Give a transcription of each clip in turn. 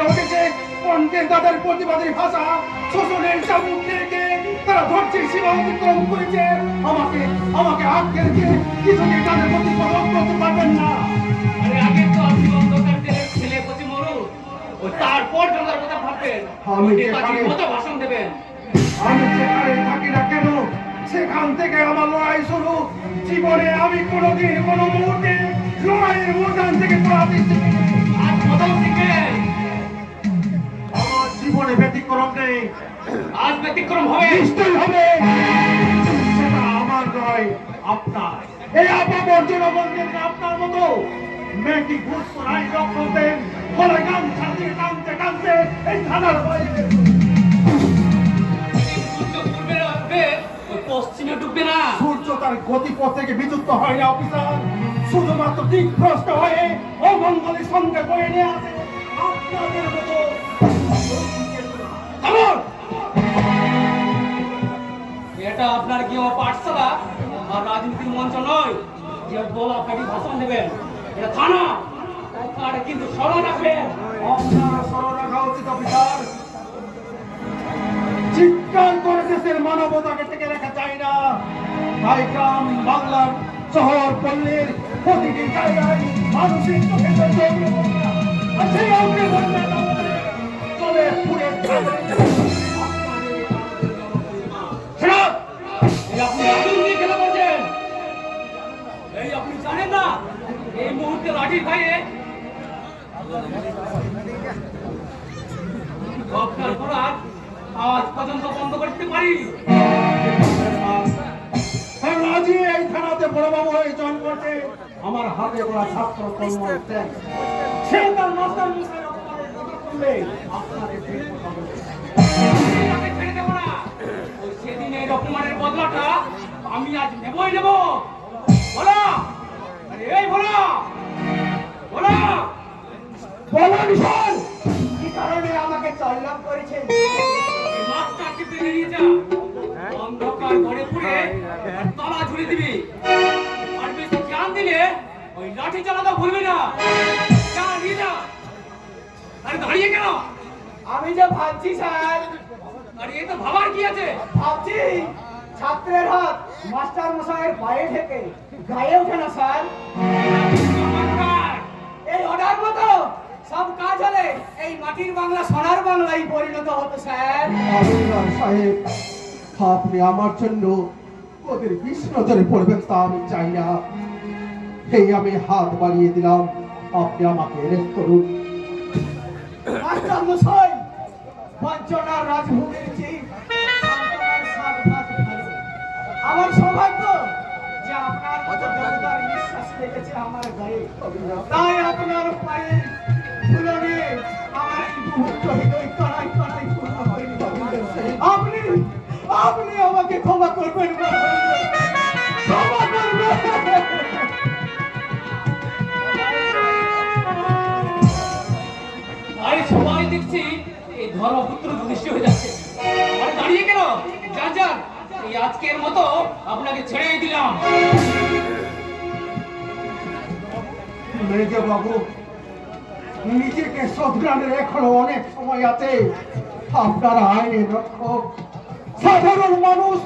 উঠেছে কণ্ঠে তাদের প্রতিবাদের ভাষা শোষণের চাবুক থেকে তারা ধৈর্যের সীমা অতিক্রম করেছে। আমাকে আমাকে আটকে রেখে কিছুকে তাদের প্রতি প্রভাব করতে পারবেন না। আরে আগে তো আপনি অন্ধকার জেলের ছেলে প্রতি মরু ও তারপর জনতার কথা ভাববেন, আমি নেতাজির মতো ভাষণ দেবেন। আমি যেখানে থাকি না কেন সেখান থেকে আমার লড়াই শুরু। জীবনে আমি কোনোদিন কোনো মুহূর্তে লড়াইয়ের ময়দান থেকে পড়াতে আজ প্রথম শিখবেন, আমার জীবনে ব্যতিক্রম নেই। আজ ব্যতিক্রম হবে। নিশ্চয়ই হবে। সেটা আমার নয়, আপনার। এই আপামর জনগণদের আপনার মতো মেয়েটি ঘুষ করায় রক্ষণ দেন ফলে গামছা দিয়ে টানতে টানতে এই থানার বাইরে সূর্য পূর্বে উঠবে, ওই পশ্চিমে ডুববে না। সূর্য তার গতিপথ থেকে বিচ্যুত হয় না অফিসার, শুধুমাত্র দিকভ্রষ্ট হয়ে অমঙ্গলের সঙ্গে বয়ে নিয়ে আসে আপনাদের মতো। থামুন! এটা আপনার কি পাঠশালা আর রাজনীতির মঞ্চ নয় যে বলা ফাটি ভাষণ দেবেন। এটা থানা, আর কিন্তু স্মরণ রাখবেন। আপনার স্মরণ রাখা উচিত অফিসার। চিৎকার করে দেশের মানবতাকে টেকে রাখা যায় না। তাই গ্রাম বাংলার শহর পল্লীর প্রতিটি জায়গায় মানুষের চোখে আর সেই অগ্নি চলে পুড়ে এই আপনি আগুন দিয়ে খেলা করছেন। এই আপনি জানেন না এই মুহূর্তে লাঠির ভাইয়ে আপনার ঘোড়ার আওয়াজ পর্যন্ত বন্ধ করতে পারি। রাজি এই থানাতে বড়বাবু হয়ে জয়েন করতে আমার হাতে গোড়া ছাত্র কর্মী সে তার মাস্টার মশাই অপমানের কথা শুনলে আপনাদের আমি ছেড়ে দেবো না। ওই সেদিন এই অপমানের বদলাটা আমি আজ নেবই নেব। বলো, আরে এই বলো, বলো, বলো নিশান, কি কারণে আমাকে চল্লাম করেছেন? এই মাস্টারকে তুলে নিয়ে যা, অন্ধকার ঘরে পুড়ে তলা ঝুড়ে দিবি। আর বেশি জ্ঞান দিলে ওই লাঠি চালাতে ভুলবি না। যা নিয়ে যা। আরে দাঁড়িয়ে কেন? আমি যে ভাবছি স্যার, আরে এ তো ভাবার কি আছে? ভাবছি ছাত্রের হাত মাস্টার মশাইয়ের পায়ে থেকে গায়ে ওঠে না স্যার। এই অর্ডার মতো সব কাজ হলে এই মাটির বাংলা সোনার বাংলায় পরিণত হতো স্যার। আমিনার সাহেব, আপনি আমার জন্য ওদের বিষ নজরে পড়বেন তা আমি চাই না। এই আমি হাত বাড়িয়ে দিলাম, আপনি আমাকে অ্যারেস্ট করুন। মাস্টার মশাই, বঞ্চনার রাজভূমির চিফ সান্ত্বনার সাত ভাত ভালো। আমার সৌভাগ্য যে আপনার মতো দেবতার নিঃশ্বাস লেগেছে আমার গায়ে। তাই আপনার পায়ে ধুলো নিয়ে আমার এই মুহূর্ত হৃদয় কড়াই কড়াই পূর্ণ হয়নি। আপনি আপনি আমাকে ক্ষমা করবেন, ক্ষমা করবেন। আরে সবাই দেখছি এই ধর্মপুত্র দৃষ্টি হয়ে যাচ্ছে। আরে দাঁড়িয়ে কেন? যান যান, এই আজকের মতো আপনাকে ছেড়ে দিলাম। মেজর বাবু, নিজেকে শোধরানোর এখনো অনেক সময় আছে। আপনারা আইনের রক্ষক, সাধারণ মানুষ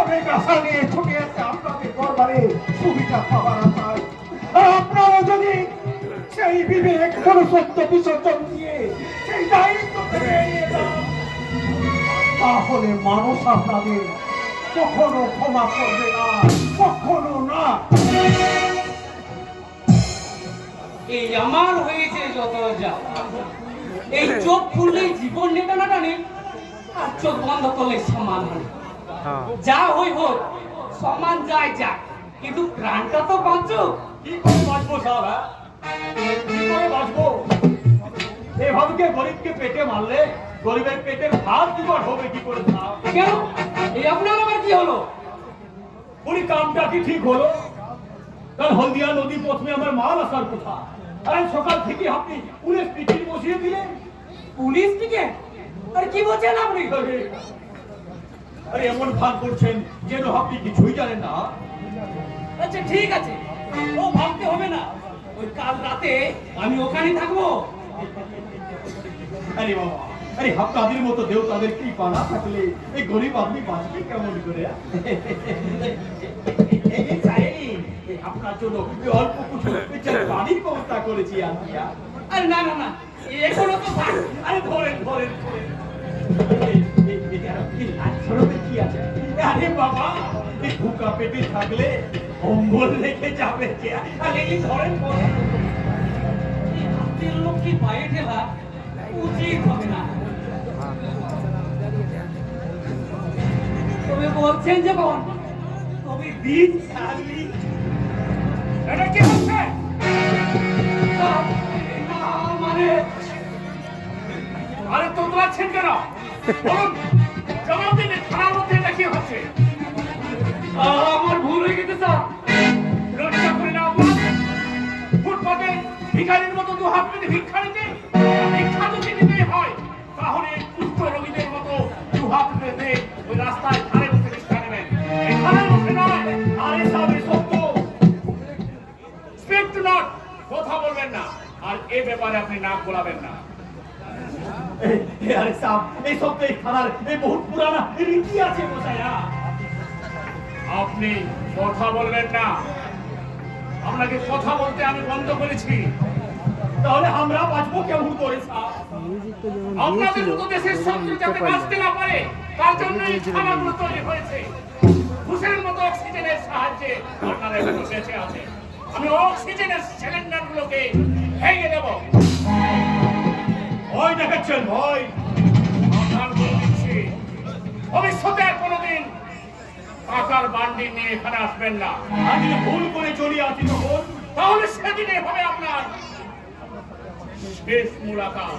অনেক আশা নিয়ে ছুটে এসে আপনাদের দরবারে সুবিধা পাওয়ার আশায়। আর আপনারা যদি সেই বিবেক মনুষ্যত্ব বিসর্জন দিয়ে সেই দায়িত্ব থেকে এড়িয়ে যান, তাহলে মানুষ আপনাদের কখনো ক্ষমা করবে না, কখনো না। এই আমার হয়েছে যত যা, এই চোখ খুললেই জীবন নেতা না টানে, আর চোখ বন্ধ করলে সম্মান হানি। যা হই হোক, সম্মান যায় যাক, কিন্তু প্রাণটা তো বাঁচুক। কি করে বাঁচবো সারা? কি করে বাঁচবো? এভাবে গরিবকে পেটে মারলে গরিবের পেটের ভাত জোগাড় হবে কি করে? কেন এই আপনার আবার কি হলো? উনি কামটা কি ঠিক হলো? কারণ হলদিয়া নদী প্রথমে আমার মাল আসার কথা, আর সকাল থেকে আপনি পুলিশ টিকিট বসিয়ে দিলেন। পুলিশ টিকে? আর কি বলছেন আপনি? আরে এমন ভান করছেন যেন আপনি কিছুই জানেন না। আচ্ছা ঠিক আছে, ও ভাবতে হবে না। ওই কাল রাতে আমি ওখানে থাকবো। আরে বাবা, আরে আপনাদের মতো দেবতাদের কৃপা না থাকলে এই গরিব আপনি বাঁচবে কেমন করে? এই চাইনি আপনার জন্য অল্প কিছু বাড়ির ব্যবস্থা করেছি আমি। আরে না না না, এখনো তো থাক। আরে ধরেন ধরেন ধরেন। কি আছে? আরে বাবা, এই ভুকা পেটে থাকলে অম্বল রেখে যাবে কে? আরে এই ধরেন ধরেন। এই হাতের লোককে পায়ে ঠেলা উচিত হবে না। তবে বলছেন যখন, তবে দিন ছাড়লি। এটা কি হচ্ছে? মানে আরে তোতলাচ্ছেন কেন? বলুন, জবাব দিন, থানার মধ্যে এটা কি হচ্ছে? আমার ভুল হয়ে গেছে স্যার। লজ্জা করে না আপনার? ফুটপাতে ভিখারির মতো দু হাত পেতে ভিক্ষা নিতে? ভিক্ষা যদি নিতে হয় তাহলে কুষ্ঠ রোগীদের মতো দু হাত পেতে ওই রাস্তায় ধারে বসে ভিক্ষা নেবেন। এখানে বসে নয়। আরে সাহেব সত্য। স্পিক টু নট, কথা বলবেন না, আর এ ব্যাপারে আপনি নাক গলাবেন না। আরে সাহেব, এই সব তো এই থানার এই বহুত পুরানা রীতি আছে মশাইরা। আপনি কথা বলবেন না। আপনাকে কথা বলতে আমি বন্ধ করেছি। তাহলে আমরা বাঁচবো কেমন করে স্যার? আপনাদের মতো দেশের শত্রু যাতে বাঁচতে না পারে তার জন্যই থানাগুলো তৈরি হয়েছে। ঘুষের মতো অক্সিজেনের সাহায্যে আপনারা এখানে বেঁচে আছে। আমি অক্সিজেনের সিলিন্ডারগুলোকে ভেঙে দেব। ভয় দেখাচ্ছেন ভয়? আপনার বলে দিচ্ছি, ভবিষ্যতে আর কোনোদিন টাকার বান্ডিল নিয়ে এখানে আসবেন না। আর যদি ভুল করে চলে আসি তখন, তাহলে সেদিনে হবে আপনার শেষ মুলাকাত।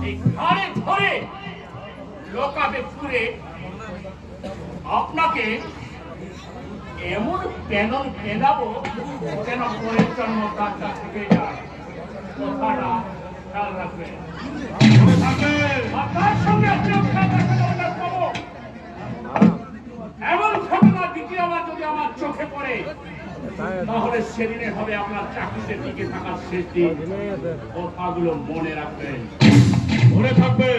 এই ঘাড়ে ধরে লোকাবে পুরে আপনাকে এমন প্যানল পেলাবো যেন পরের জন্ম তারটা থেকে যায়। কথাটা খেয়াল রাখবেন। আর তার সঙ্গে আপনিও খেয়াল রাখবেন। ওনার খবর এমন ঘটনা দ্বিতীয়বার যদি আমার চোখে পড়ে তাহলে সেদিনে হবে আপনার চাকরিতে টিকে থাকার শেষ দিন। কথাগুলো মনে রাখবেন। মনে থাকবে,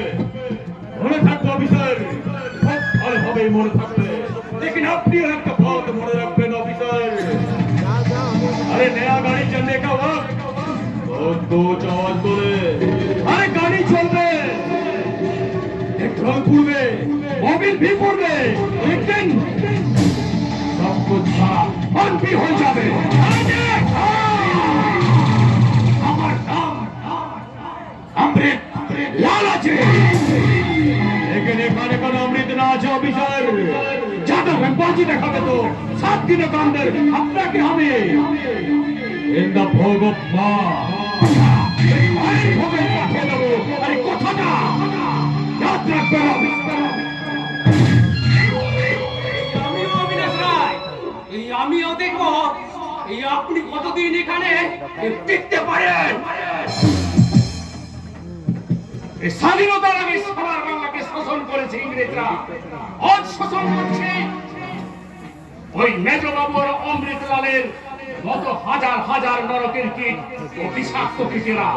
মনে থাকবে অফিসার। ভালো হবে মনে থাকবে। लेकिन আপনিও একটা बात মনে রাখবেন অফিসার। अरे नया गाड़ी चलने का वक्त तो आवाज बोले। अरे गाड़ी चलবে, पेट्रोल पुड़বে, मोबिल भी पुड़বে, लेकिन सब कुछ बंद भी हो যাবে। আমার নাম অমৃত লাল আছে। लेकिन এখানে কোনো অমৃত না আছে অফিসার। যাদের রংবাজি দেখাবে তো 7 দিনের কান্দের আপনাকে হবে in the ভোগ অফ মা। ভোগে পাঠিয়ে দেবো। আরে কথাটা याद রাখবেন অফিসার। আমিও অবিনাশ রায়, এই আমিও দেখবো এই আপনি কতদিন এখানে টিকতে পারেন। এই স্বাধীনতার আগে সারা বাংলাকে শাসন করেছে ইংরেজরা, আজ শাসন করছে ওই মেজবাবু আর অমৃতলালের মতো হাজার হাজার নরকের কীট ও বিষাক্ত কীটেরা।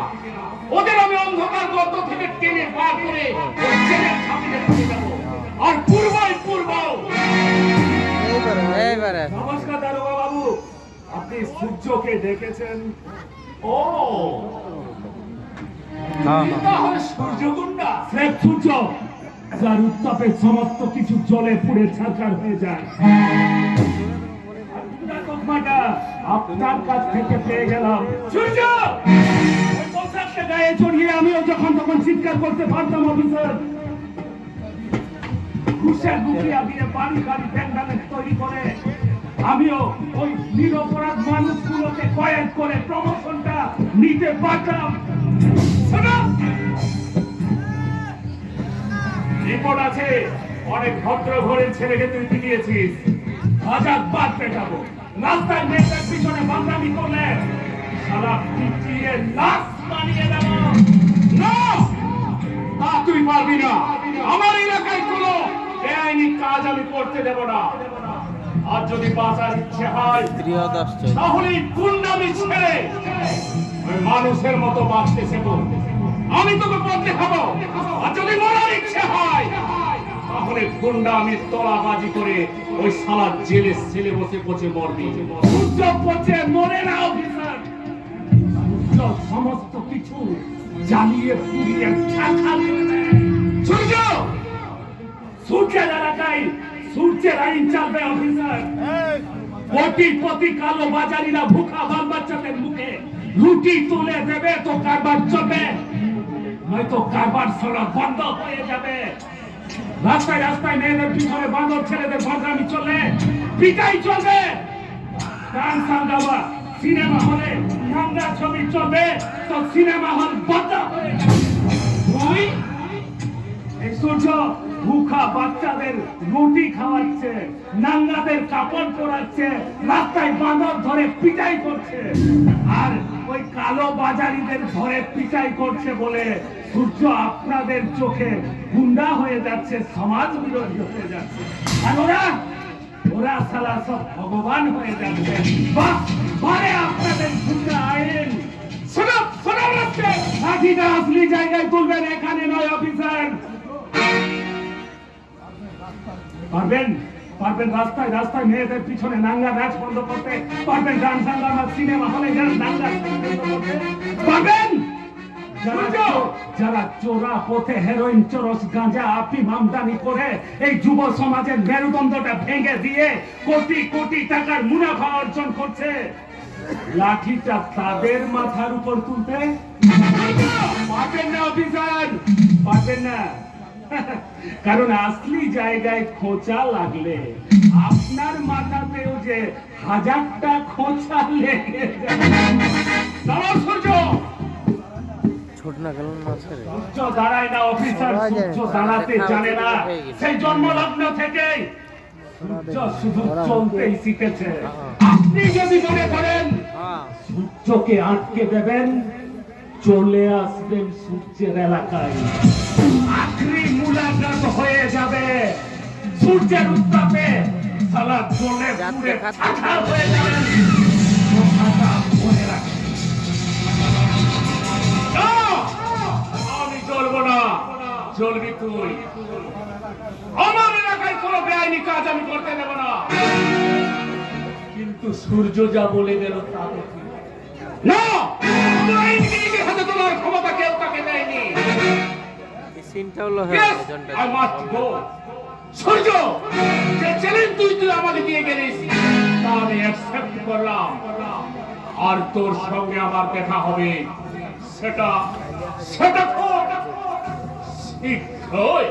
ওদের আমি অন্ধকার গর্ত থেকে টেনে বার করে ওই জেলের ঝাঁপিতে ঢুকে দেবো। আর পূর্ব নমস্কার দারোগা বাবু, আপনি সূর্যকে দেখেছেন? ও তাহলে সূর্যগুন্ডা স্রেফ সূর্য, যার উত্তাপে সমস্ত কিছু জ্বলে পুড়ে ছারখার হয়ে যায়। আপনার কাছ থেকে পেয়ে গেলাম সূর্য। ওই পোশাকটা গায়ে চড়িয়ে আমিও যখন তখন চিৎকার করতে পারতাম অফিসার। ঘুষের গুপিয়া দিয়ে বাড়ি গাড়ি প্যান্ডালের তৈরি করে আমিও ওই নিরপরাধ মানুষগুলোকে কয়েদ করে প্রমোশনটা নিতে পারতাম। রিপোর্ট আছে, অনেক ভদ্র ঘরের ছেলেকে তুই পিটিয়েছিস। আজাদ বাদ পেটাবো। রাস্তায় মেয়েটার পিছনে বাংলামি করলে সারা পিটিয়ে লাশ বানিয়ে দেব। না, তা তুই পারবি না। আমার এলাকায় কোনো বেআইনি কাজ আমি করতে দেব না। আর যদি বাঁচার ইচ্ছে হয় তাহলে গুন্ডামি ছেড়ে ওই মানুষের মতো বাঁচতে শেখো। আমি তোকে বদলে খাবো। আর যদি মরার ইচ্ছে হয় তাহলে গুন্ডা আমি তলাবাজি করে ওই শালা জেলে ছেলে বসে পচে মরবি। সূর্য পচে মরে না অফিসার, সূর্য সমস্ত কিছু জ্বালিয়ে পুড়িয়ে ছারখার করে দেয়। সূর্য, সূর্যের এলাকায় সূর্যের আইন চালবে অফিসার। কোটিপতি কালো বাজারিরা ভুখা বাল বাচ্চাদের মুখে রুটি তুলে দেবে তো কারবার চলবে, নয়তো কারবার সরা বন্ধ হয়ে যাবে। রাস্তায় রাস্তায় মেয়েদের পিছনে বাঁদর ছেলেদের বদনামি চলবে, পিটাই চলবে। গান সাঙ্গাবা সিনেমা হলে নাঙ্গা ছবি চলবে তো সিনেমা হল বন্ধ হয়ে যাবে। তুই এই সূর্য ভুখা বাচ্চাদের রুটি খাওয়াচ্ছে, নাঙ্গাদের কাপড় পরাচ্ছে, রাস্তায় বাঁদর ধরে পিটাই করছে, আর ওই কালো বাজারিদের ধরে পিটাই করছে বলে সূর্য আপনাদের চোখে গুন্ডা হয়ে যাচ্ছে, সমাজ বিরোধী হয়ে যাচ্ছে। আর ওরা সালা সব ভগবান হয়ে যাচ্ছে। বাহ, বারে আপনাদের গুন্ডা আইন। শোনো রাস্তে লাঠিটা আসলি জায়গায় তুলবেন, এখানে নয় অফিসার। পারবেন রাস্তায় রাস্তায় মেয়েদের পিছনে নাঙ্গা নাচ বন্ধ করতে? পারবেন গান সাঙ্গামা সিনেমা হলে নাঙ্গা বন্ধ করতে পারবেন? যারা চোরা পথে হেরোইন, চরস, গাঁজা, আফিম আমদানি করে এই যুব সমাজের মেরুদণ্ডটা ভেঙে দিয়ে কোটি কোটি টাকার মুনাফা অর্জন করছে, লাঠিটা তাদের মাথার উপর তুলতে পারবেন না অফিসার, পারবেন না। কারণ আসলি জায়গায় খোঁচা লাগলে আপনার মাথাতেও যে 1000টা খোঁচা লেগে যাবে। সূর্য সূর্য দাঁড়ায় না অফিসার, সূর্য দাঁড়াতে জানে না। সেই জন্মলগ্ন থেকে সূর্য শুধু চলতেই শিখেছে। আপনি যদি মনে করেন সূর্যকে আটকে দেবেন, চলে আসবেন সূর্যের এলাকায়, আখরি মুলাকাত হয়ে যাবে সূর্যের উত্তাপে, সালা জ্বলে পুড়ে ছারখার হয়ে যাবেন। কথাটা মনে রাখবেন। আমি চলবো না, চলবি তুই। আমার এলাকায় কোনো বেআইনি কাজ আমি করতে দেব না। কিন্তু সূর্য যা বলে গেল তা দেখি না, আইনজীবীর হাতে তোলার ক্ষমতা কেউ তাকে দেয়নি। সূর্য, যে চ্যালেঞ্জ তুই আমাকে দিয়ে গেলিস তা আমি অ্যাকসেপ্ট করলাম। আর তোর সঙ্গে আমার দেখা হবে, সেটা শীঘ্রই।